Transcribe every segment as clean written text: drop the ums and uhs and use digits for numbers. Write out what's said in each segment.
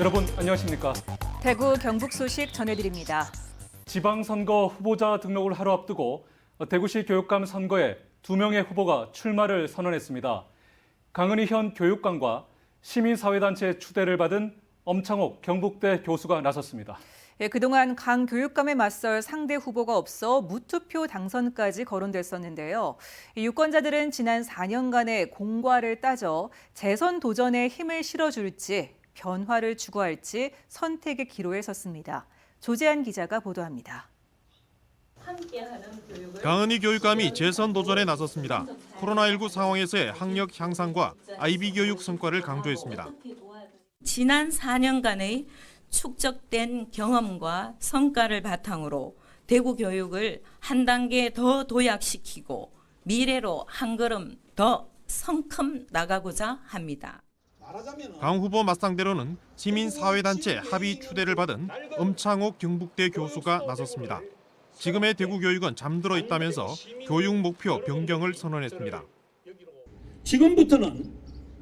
여러분 안녕하십니까? 대구 경북 소식 전해드립니다. 지방선거 후보자 등록을 하루 앞두고 대구시 교육감 선거에 2명의 후보가 출마를 선언했습니다. 강은희 현 교육감과 시민사회단체 추대를 받은 엄창옥 경북대 교수가 나섰습니다. 그동안 강 교육감에 맞설 상대 후보가 없어 무투표 당선까지 거론됐었는데요. 유권자들은 지난 4년간의 공과를 따져 재선 도전에 힘을 실어줄지 변화를 추구할지 선택의 기로에 섰습니다. 조재한 기자가 보도합니다. 강은희 교육감이 재선 도전에 나섰습니다. 코로나19 상황에서의 학력 향상과 IB 교육 성과를 강조했습니다. 지난 4년간의 축적된 경험과 성과를 바탕으로 대구 교육을 한 단계 더 도약시키고 미래로 한 걸음 더 성큼 나가고자 합니다. 강 후보 맞상대로는 시민사회단체 합의 추대를 받은 엄창옥 경북대 교수가 나섰습니다. 지금의 대구 교육은 잠들어 있다면서 교육 목표 변경을 선언했습니다. 지금부터는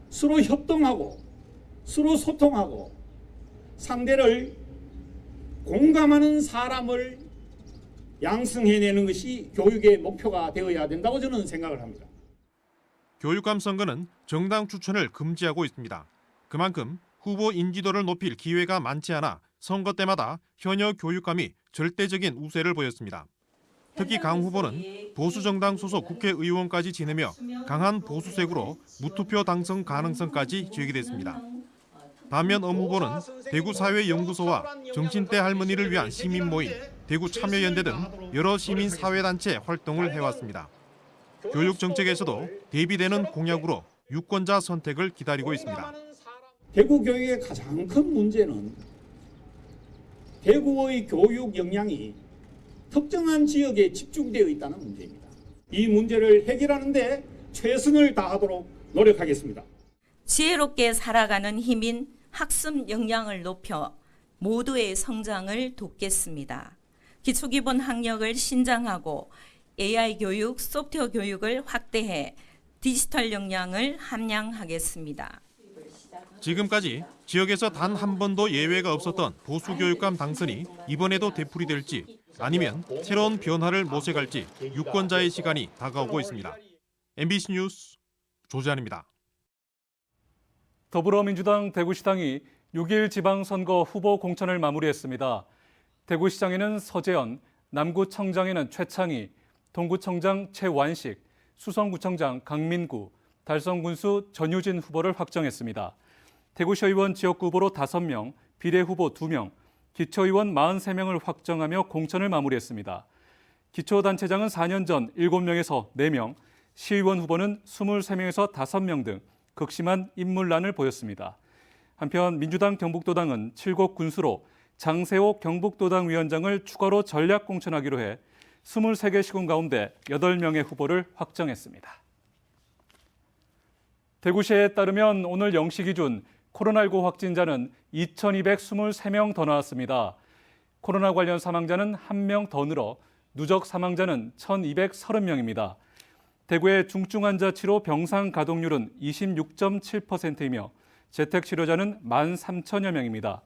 서로 협동하고 서로 소통하고 상대를 공감하는 사람을 양성해내는 것이 교육의 목표가 되어야 된다고 저는 생각을 합니다. 교육감 선거는 정당 추천을 금지하고 있습니다. 그만큼 후보 인지도를 높일 기회가 많지 않아 선거 때마다 현역 교육감이 절대적인 우세를 보였습니다. 특히 강 후보는 보수정당 소속 국회의원까지 지내며 강한 보수색으로 무투표 당선 가능성까지 제기됐습니다. 반면 엄 후보는 대구사회연구소와 정신대 할머니를 위한 시민모임, 대구참여연대 등 여러 시민사회단체 활동을 해왔습니다. 교육정책에서도 대비되는 공약으로 유권자 선택을 기다리고 있습니다. 대구 교육의 가장 큰 문제는 대구의 교육 역량이 특정한 지역에 집중되어 있다는 문제입니다. 이 문제를 해결하는 데 최선을 다하도록 노력하겠습니다. 지혜롭게 살아가는 힘인 학습 역량을 높여 모두의 성장을 돕겠습니다. 기초기본 학력을 신장하고 AI 교육, 소프트웨어 교육을 확대해 디지털 역량을 함양하겠습니다. 지금까지 지역에서 단 한 번도 예외가 없었던 보수교육감 당선이 이번에도 되풀이될지 아니면 새로운 변화를 모색할지 유권자의 시간이 다가오고 있습니다. MBC 뉴스 조재한입니다. 더불어민주당 대구시당이 6일 지방선거 후보 공천을 마무리했습니다. 대구시장에는 서재현, 남구청장에는 최창희, 동구청장 최완식, 수성구청장 강민구, 달성군수 전유진 후보를 확정했습니다. 대구시의원 지역구 후보로 5명, 비례후보 2명, 기초의원 43명을 확정하며 공천을 마무리했습니다. 기초단체장은 4년 전 7명에서 4명, 시의원 후보는 23명에서 5명 등 극심한 인물난을 보였습니다. 한편 민주당 경북도당은 7곡 군수로 장세호 경북도당 위원장을 추가로 전략 공천하기로 해 23개 시군 가운데 8명의 후보를 확정했습니다. 대구시에 따르면 오늘 0시 기준 코로나19 확진자는 2,223명 더 나왔습니다. 코로나 관련 사망자는 1명 더 늘어 누적 사망자는 1,230명입니다. 대구의 중증환자 치료 병상 가동률은 26.7%이며 재택치료자는 13,000여 명입니다.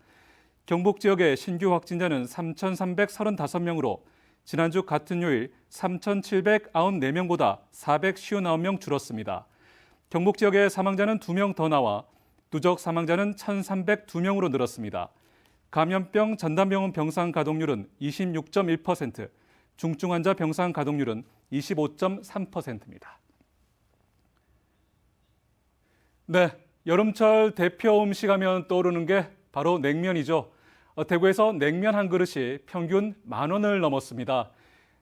경북 지역의 신규 확진자는 3,335명으로 지난주 같은 요일 3,794명보다 459명 줄었습니다. 경북 지역의 사망자는 2명 더 나와 누적 사망자는 1,302명으로 늘었습니다. 감염병 전담병원 병상 가동률은 26.1%, 중증환자 병상 가동률은 25.3%입니다. 네, 여름철 대표 음식 하면 떠오르는 게 바로 냉면이죠. 대구에서 냉면 한 그릇이 평균 10,000원을 넘었습니다.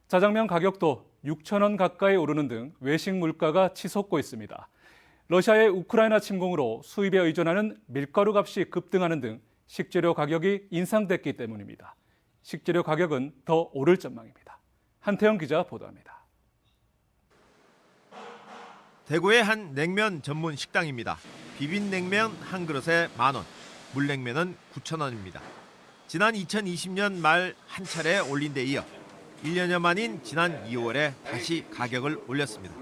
짜장면 가격도 6,000원 가까이 오르는 등 외식 물가가 치솟고 있습니다. 러시아의 우크라이나 침공으로 수입에 의존하는 밀가루 값이 급등하는 등 식재료 가격이 인상됐기 때문입니다. 식재료 가격은 더 오를 전망입니다. 한태영 기자 보도합니다. 대구의 한 냉면 전문 식당입니다. 비빔냉면 한 그릇에 10,000원, 물냉면은 9,000원입니다. 지난 2020년 말 한 차례 올린 데 이어 1년여 만인 지난 2월에 다시 가격을 올렸습니다.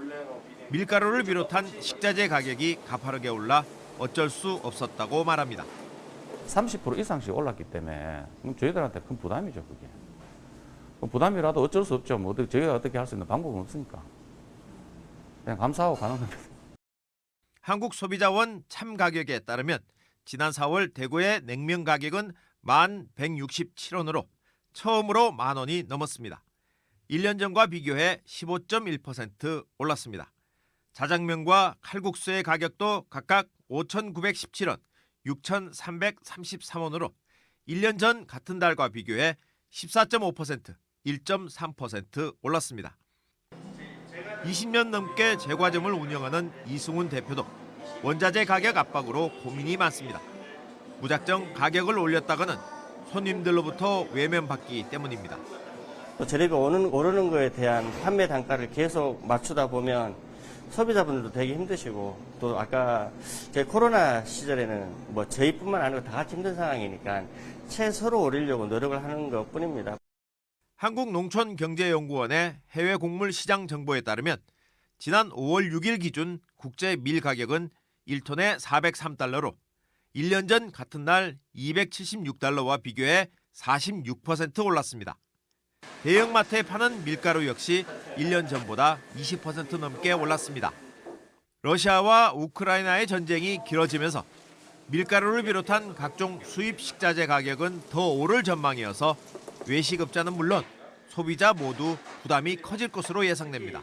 밀가루를 비롯한 식자재 가격이 가파르게 올라 어쩔 수 없었다고 말합니다. 30% 이상씩 올랐기 때문에 저희들한테 큰 부담이죠, 그게. 부담이라도 어쩔 수 없죠. 뭐 저희가 어떻게 할 수 있는 방법은 없으니까. 그냥 감사하고 가는 겁니다. 한국소비자원 참가격에 따르면 지난 4월 대구의 냉면 가격은 1,167원으로 처음으로 10,000원이 넘었습니다. 1년 전과 비교해 15.1% 올랐습니다. 자장면과 칼국수의 가격도 각각 5,917원, 6,333원으로 1년 전 같은 달과 비교해 14.5%, 1.3% 올랐습니다. 20년 넘게 제과점을 운영하는 이승훈 대표도 원자재 가격 압박으로 고민이 많습니다. 무작정 가격을 올렸다가는 손님들로부터 외면받기 때문입니다. 재료가 오르는 거에 대한 판매 단가를 계속 맞추다 보면 소비자분들도 되게 힘드시고, 또 아까 저희 코로나 시절에는 뭐 저희뿐만 아니고 다 같이 힘든 상황이니까 최소로 올리려고 노력을 하는 것 뿐입니다. 한국농촌경제연구원의 해외 곡물 시장 정보에 따르면 지난 5월 6일 기준 국제 밀 가격은 1톤에 403달러로 1년 전 같은 날 276달러와 비교해 46% 올랐습니다. 대형마트에 파는 밀가루 역시 1년 전보다 20% 넘게 올랐습니다. 러시아와 우크라이나의 전쟁이 길어지면서 밀가루를 비롯한 각종 수입 식자재 가격은 더 오를 전망이어서 외식업자는 물론 소비자 모두 부담이 커질 것으로 예상됩니다.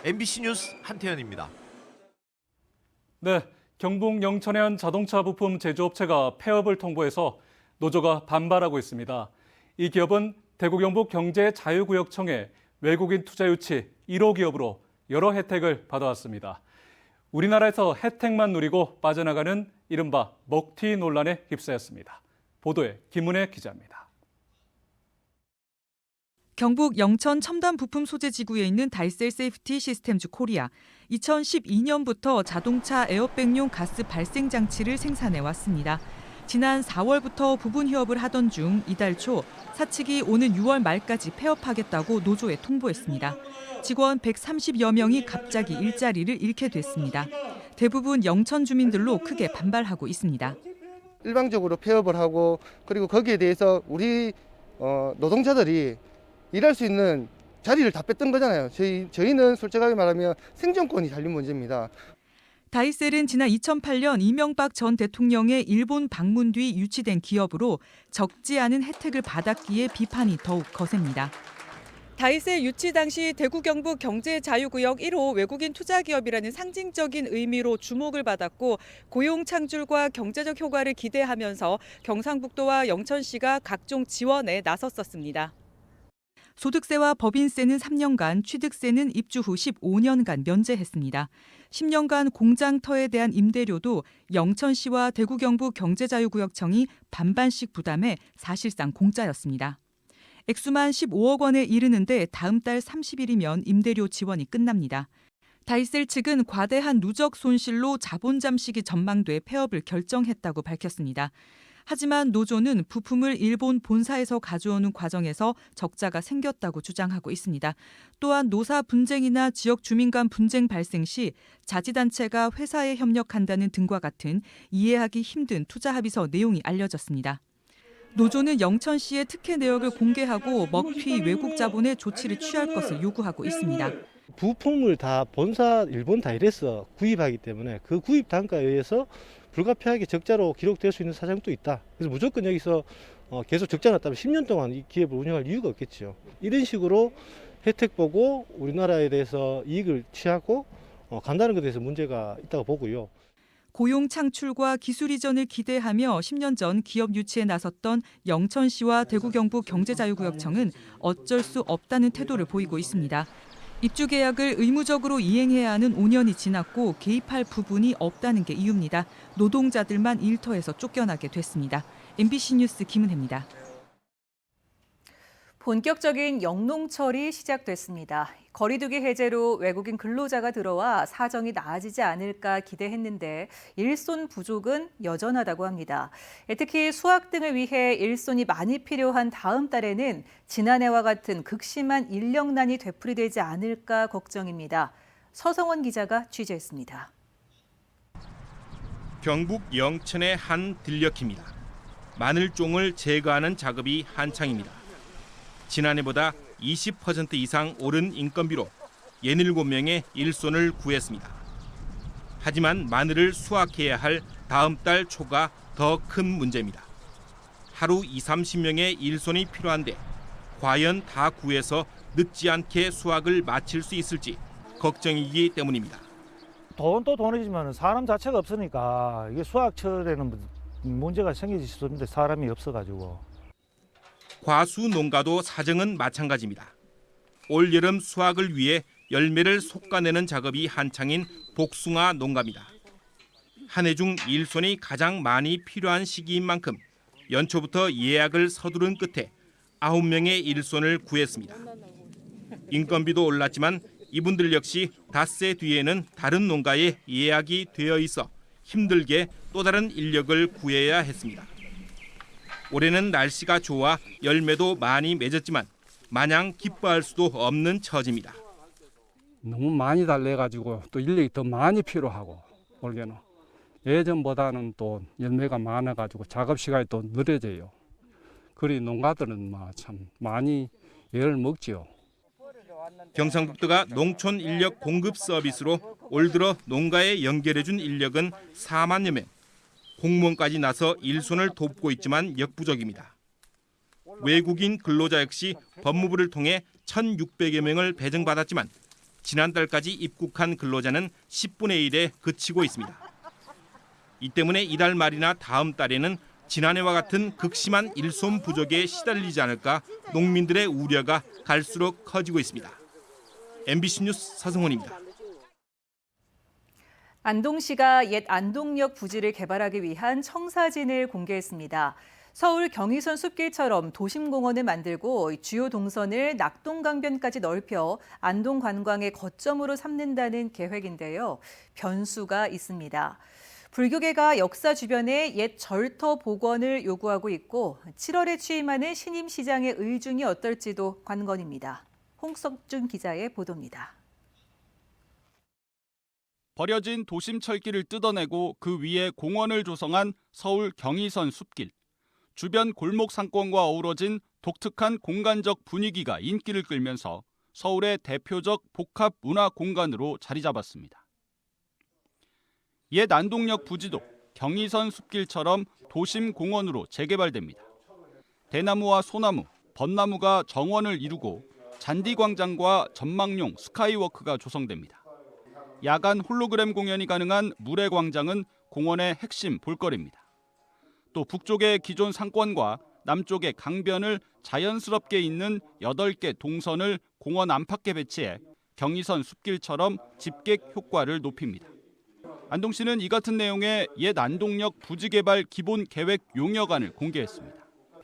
MBC 뉴스 한태현입니다. 네, 경북 영천의 한 자동차 부품 제조업체가 폐업을 통보해서 노조가 반발하고 있습니다. 이 기업은 대구 경북 경제자유구역청의 외국인 투자 유치 1호 기업으로 여러 혜택을 받아왔습니다. 우리나라에서 혜택만 누리고 빠져나가는 이른바 먹튀 논란에 휩싸였습니다. 보도에 김은혜 기자입니다. 경북 영천 첨단 부품 소재 지구에 있는 다이셀 세이프티 시스템즈 코리아. 2012년부터 자동차 에어백용 가스 발생 장치를 생산해 왔습니다. 지난 4월부터 부분 휴업을 하던 중 이달 초 사측이 오는 6월 말까지 폐업하겠다고 노조에 통보했습니다. 직원 130여 명이 갑자기 일자리를 잃게 됐습니다. 대부분 영천 주민들로 크게 반발하고 있습니다. 일방적으로 폐업을 하고, 그리고 거기에 대해서 우리 노동자들이 일할 수 있는 자리를 다 뺐던 거잖아요. 저희는 솔직하게 말하면 생존권이 달린 문제입니다. 다이셀은 지난 2008년 이명박 전 대통령의 일본 방문 뒤 유치된 기업으로 적지 않은 혜택을 받았기에 비판이 더욱 거셉니다. 다이셀 유치 당시 대구 경북 경제자유구역 1호 외국인 투자기업이라는 상징적인 의미로 주목을 받았고, 고용 창출과 경제적 효과를 기대하면서 경상북도와 영천시가 각종 지원에 나섰었습니다. 소득세와 법인세는 3년간, 취득세는 입주 후 15년간 면제했습니다. 10년간 공장터에 대한 임대료도 영천시와 대구 경북 경제자유구역청이 반반씩 부담해 사실상 공짜였습니다. 액수만 15억 원에 이르는데 다음 달 30일이면 임대료 지원이 끝납니다. 다이셀 측은 과대한 누적 손실로 자본 잠식이 전망돼 폐업을 결정했다고 밝혔습니다. 하지만 노조는 부품을 일본 본사에서 가져오는 과정에서 적자가 생겼다고 주장하고 있습니다. 또한 노사 분쟁이나 지역 주민 간 분쟁 발생 시 자치단체가 회사에 협력한다는 등과 같은 이해하기 힘든 투자 합의서 내용이 알려졌습니다. 노조는 영천시의 특혜 내역을 공개하고 먹튀 외국 자본의 조치를 취할 것을 요구하고 있습니다. 부품을 다 본사 일본 다이렉트에서 구입하기 때문에 그 구입 단가에 의해서 불가피하게 적자로 기록될 수 있는 사정도 있다. 그래서 무조건 여기서 계속 적자 났다면 10년 동안 이 기업을 운영할 이유가 없겠죠. 이런 식으로 혜택 보고 우리나라에 대해서 이익을 취하고 간다는 것에 대해서 문제가 있다고 보고요. 고용 창출과 기술 이전을 기대하며 10년 전 기업 유치에 나섰던 영천시와 대구 경북 경제자유구역청은 어쩔 수 없다는 태도를 보이고 있습니다. 입주 계약을 의무적으로 이행해야 하는 5년이 지났고 개입할 부분이 없다는 게 이유입니다. 노동자들만 일터에서 쫓겨나게 됐습니다. MBC 뉴스 김은혜입니다. 본격적인 영농철이 시작됐습니다. 거리두기 해제로 외국인 근로자가 들어와 사정이 나아지지 않을까 기대했는데 일손 부족은 여전하다고 합니다. 특히 수확 등을 위해 일손이 많이 필요한 다음 달에는 지난해와 같은 극심한 인력난이 되풀이되지 않을까 걱정입니다. 서성원 기자가 취재했습니다. 경북 영천의 한 들녘입니다. 마늘종을 제거하는 작업이 한창입니다. 지난해보다 20% 이상 오른 인건비로 67명의 일손을 구했습니다. 하지만 마늘을 수확해야 할 다음 달 초가 더 큰 문제입니다. 하루 20-30명의 일손이 필요한데 과연 다 구해서 늦지 않게 수확을 마칠 수 있을지 걱정이기 때문입니다. 돈도 돈이지만 사람 자체가 없으니까 이게 수확철에는 문제가 생길 수 있는데 사람이 없어가지고. 과수 농가도 사정은 마찬가지입니다. 올 여름 수확을 위해 열매를 솎아내는 작업이 한창인 복숭아 농가입니다. 한 해 중 일손이 가장 많이 필요한 시기인 만큼 연초부터 예약을 서두른 끝에 9명의 일손을 구했습니다. 인건비도 올랐지만 이분들 역시 닷새 뒤에는 다른 농가에 예약이 되어 있어 힘들게 또 다른 인력을 구해야 했습니다. 올해는 날씨가 좋아 열매도 많이 맺었지만 마냥 기뻐할 수도 없는 처지입니다. 너무 많이 달래가지고 또 인력이 더 많이 필요하고 올해는 예전보다는 또 열매가 많아가지고 작업 시간이 또 느려져요. 그리 농가들은 참 많이 애를 먹지요. 경상북도가 농촌 인력 공급 서비스로 올 들어 농가에 연결해준 인력은 4만여 명. 공무원까지 나서 일손을 돕고 있지만 역부족입니다. 외국인 근로자 역시 법무부를 통해 1,600여 명을 배정받았지만 지난달까지 입국한 근로자는 10분의 1에 그치고 있습니다. 이 때문에 이달 말이나 다음 달에는 지난해와 같은 극심한 일손 부족에 시달리지 않을까 농민들의 우려가 갈수록 커지고 있습니다. MBC 뉴스 서성훈입니다. 안동시가 옛 안동역 부지를 개발하기 위한 청사진을 공개했습니다. 서울 경의선 숲길처럼 도심공원을 만들고 주요 동선을 낙동강변까지 넓혀 안동 관광의 거점으로 삼는다는 계획인데요. 변수가 있습니다. 불교계가 역사 주변에 옛 절터 복원을 요구하고 있고 7월에 취임하는 신임 시장의 의중이 어떨지도 관건입니다. 홍석준 기자의 보도입니다. 버려진 도심 철길을 뜯어내고 그 위에 공원을 조성한 서울 경의선 숲길. 주변 골목 상권과 어우러진 독특한 공간적 분위기가 인기를 끌면서 서울의 대표적 복합 문화 공간으로 자리 잡았습니다. 옛 안동역 부지도 경의선 숲길처럼 도심 공원으로 재개발됩니다. 대나무와 소나무, 벚나무가 정원을 이루고 잔디광장과 전망용 스카이워크가 조성됩니다. 야간 홀로그램 공연이 가능한 물회광장은 공원의 핵심 볼거리입니다. 또 북쪽의 기존 상권과 남쪽의 강변을 자연스럽게 잇는 8개 동선을 공원 안팎에 배치해 경의선 숲길처럼 집객 효과를 높입니다. 안동시는 이 같은 내용의 옛 안동역 부지 개발 기본 계획 용역안을 공개했습니다.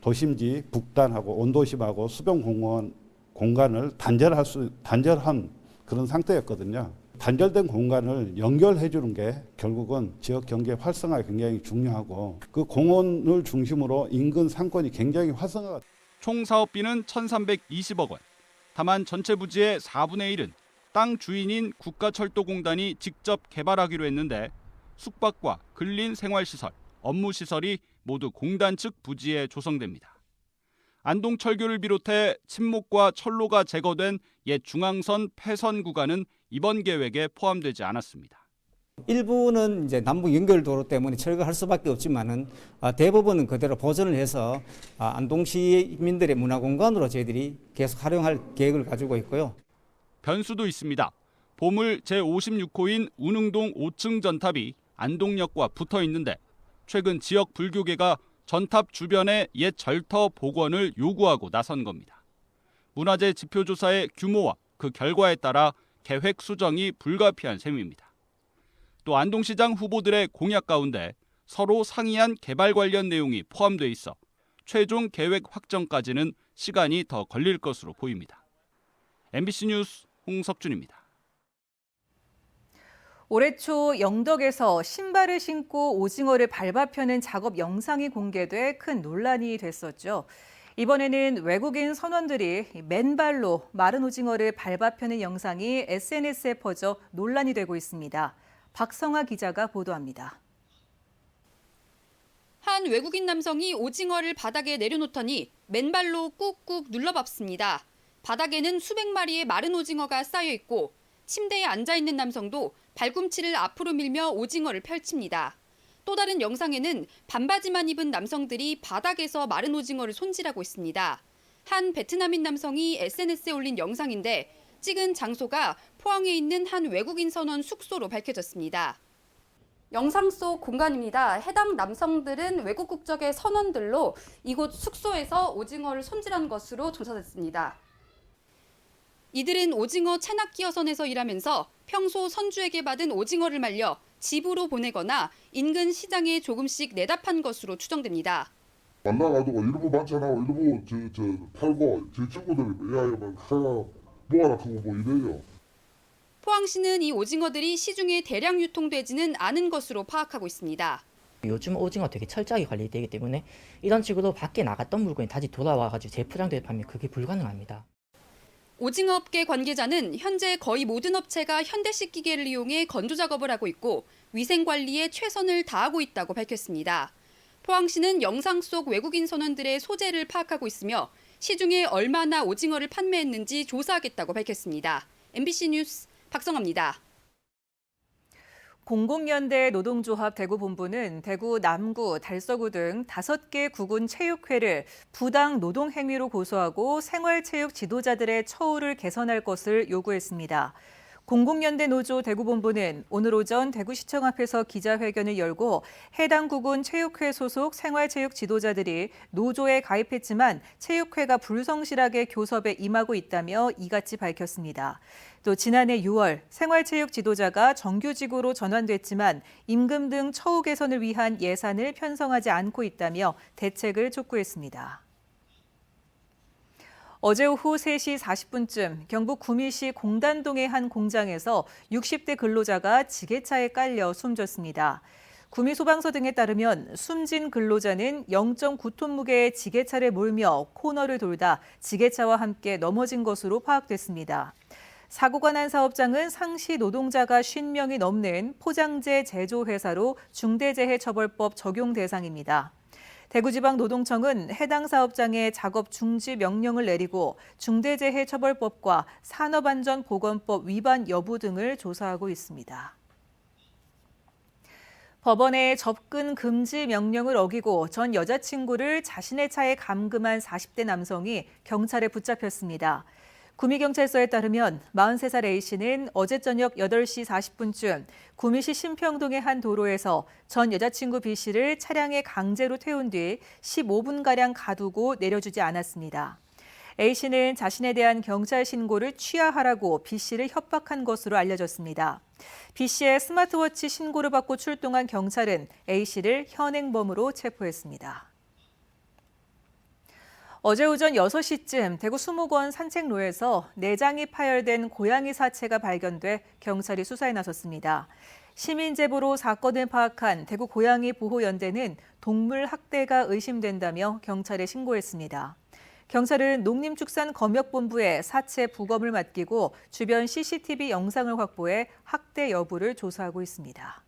도심지 북단하고 온도심하고 수변공원 공간을 단절한 그런 상태였거든요. 단절된 공간을 연결해 주는 게 결국은 지역 경제 활성화가 굉장히 중요하고 그 공원을 중심으로 인근 상권이 굉장히 활성화가. 총 사업비는 1,320억 원. 다만 전체 부지의 4분의 1은 땅 주인인 국가철도공단이 직접 개발하기로 했는데 숙박과 근린생활시설, 업무시설이 모두 공단 측 부지에 조성됩니다. 안동철교를 비롯해 침목과 철로가 제거된 옛 중앙선 폐선 구간은 이번 계획에 포함되지 않았습니다. 일부는 이제 남북 연결도로 때문에 철거할 수밖에 없지만은 대부분은 그대로 보존을 해서 안동시민들의 문화공간으로 저희들이 계속 활용할 계획을 가지고 있고요. 변수도 있습니다. 보물 제56호인 운흥동 5층 전탑이 안동역과 붙어 있는데 최근 지역 불교계가 전탑 주변의 옛 절터 복원을 요구하고 나선 겁니다. 문화재 지표조사의 규모와 그 결과에 따라 계획 수정이 불가피한 셈입니다. 또 안동시장 후보들의 공약 가운데 서로 상의한 개발 관련 내용이 포함돼 있어 최종 계획 확정까지는 시간이 더 걸릴 것으로 보입니다. MBC 뉴스 홍석준입니다. 올해 초 영덕에서 신발을 신고 오징어를 밟아 펴는 작업 영상이 공개돼 큰 논란이 됐었죠. 이번에는 외국인 선원들이 맨발로 마른 오징어를 밟아 펴는 영상이 SNS에 퍼져 논란이 되고 있습니다. 박성아 기자가 보도합니다. 한 외국인 남성이 오징어를 바닥에 내려놓더니 맨발로 꾹꾹 눌러밟습니다. 바닥에는 수백 마리의 마른 오징어가 쌓여 있고 침대에 앉아 있는 남성도 발꿈치를 앞으로 밀며 오징어를 펼칩니다. 또 다른 영상에는 반바지만 입은 남성들이 바닥에서 마른 오징어를 손질하고 있습니다. 한 베트남인 남성이 SNS에 올린 영상인데 찍은 장소가 포항에 있는 한 외국인 선원 숙소로 밝혀졌습니다. 영상 속 공간입니다. 해당 남성들은 외국 국적의 선원들로 이곳 숙소에서 오징어를 손질한 것으로 조사됐습니다. 이들은 오징어 체납기어선에서 일하면서 평소 선주에게 받은 오징어를 말려 집으로 보내거나 인근 시장에 조금씩 내다 판 것으로 추정됩니다. 만나가지고 일부 반찬하고 일부 팔고 제 친구들이 야야만 하나 모아놓고 뭐 이래요. 포항시는 이 오징어들이 시중에 대량 유통되지는 않은 것으로 파악하고 있습니다. 요즘 오징어 되게 철저하게 관리되기 때문에 이런 식으로 밖에 나갔던 물건이 다시 돌아와가지고 재포장돼 파면 그게 불가능합니다. 오징어업계 관계자는 현재 거의 모든 업체가 현대식 기계를 이용해 건조 작업을 하고 있고 위생 관리에 최선을 다하고 있다고 밝혔습니다. 포항시는 영상 속 외국인 선원들의 소재를 파악하고 있으며 시중에 얼마나 오징어를 판매했는지 조사하겠다고 밝혔습니다. MBC 뉴스 박성아입니다. 공공연대 노동조합 대구본부는 대구 남구, 달서구 등 5개 구군 체육회를 부당 노동행위로 고소하고 생활체육 지도자들의 처우를 개선할 것을 요구했습니다. 공공연대 노조 대구본부는 오늘 오전 대구시청 앞에서 기자회견을 열고 해당 구군 체육회 소속 생활체육 지도자들이 노조에 가입했지만 체육회가 불성실하게 교섭에 임하고 있다며 이같이 밝혔습니다. 또 지난해 6월 생활체육 지도자가 정규직으로 전환됐지만 임금 등 처우 개선을 위한 예산을 편성하지 않고 있다며 대책을 촉구했습니다. 어제 오후 3시 40분쯤 경북 구미시 공단동의 한 공장에서 60대 근로자가 지게차에 깔려 숨졌습니다. 구미소방서 등에 따르면 숨진 근로자는 0.9톤 무게의 지게차를 몰며 코너를 돌다 지게차와 함께 넘어진 것으로 파악됐습니다. 사고가 난 사업장은 상시 노동자가 50명이 넘는 포장재 제조회사로 중대재해처벌법 적용 대상입니다. 대구지방노동청은 해당 사업장에 작업 중지 명령을 내리고 중대재해처벌법과 산업안전보건법 위반 여부 등을 조사하고 있습니다. 법원의 접근 금지 명령을 어기고 전 여자친구를 자신의 차에 감금한 40대 남성이 경찰에 붙잡혔습니다. 구미경찰서에 따르면 43살 A씨는 어제 저녁 8시 40분쯤 구미시 신평동의 한 도로에서 전 여자친구 B씨를 차량에 강제로 태운 뒤 15분가량 가두고 내려주지 않았습니다. A씨는 자신에 대한 경찰 신고를 취하하라고 B씨를 협박한 것으로 알려졌습니다. B씨의 스마트워치 신고를 받고 출동한 경찰은 A씨를 현행범으로 체포했습니다. 어제 오전 6시쯤 대구 수목원 산책로에서 내장이 파열된 고양이 사체가 발견돼 경찰이 수사에 나섰습니다. 시민 제보로 사건을 파악한 대구 고양이 보호연대는 동물 학대가 의심된다며 경찰에 신고했습니다. 경찰은 농림축산검역본부에 사체 부검을 맡기고 주변 CCTV 영상을 확보해 학대 여부를 조사하고 있습니다.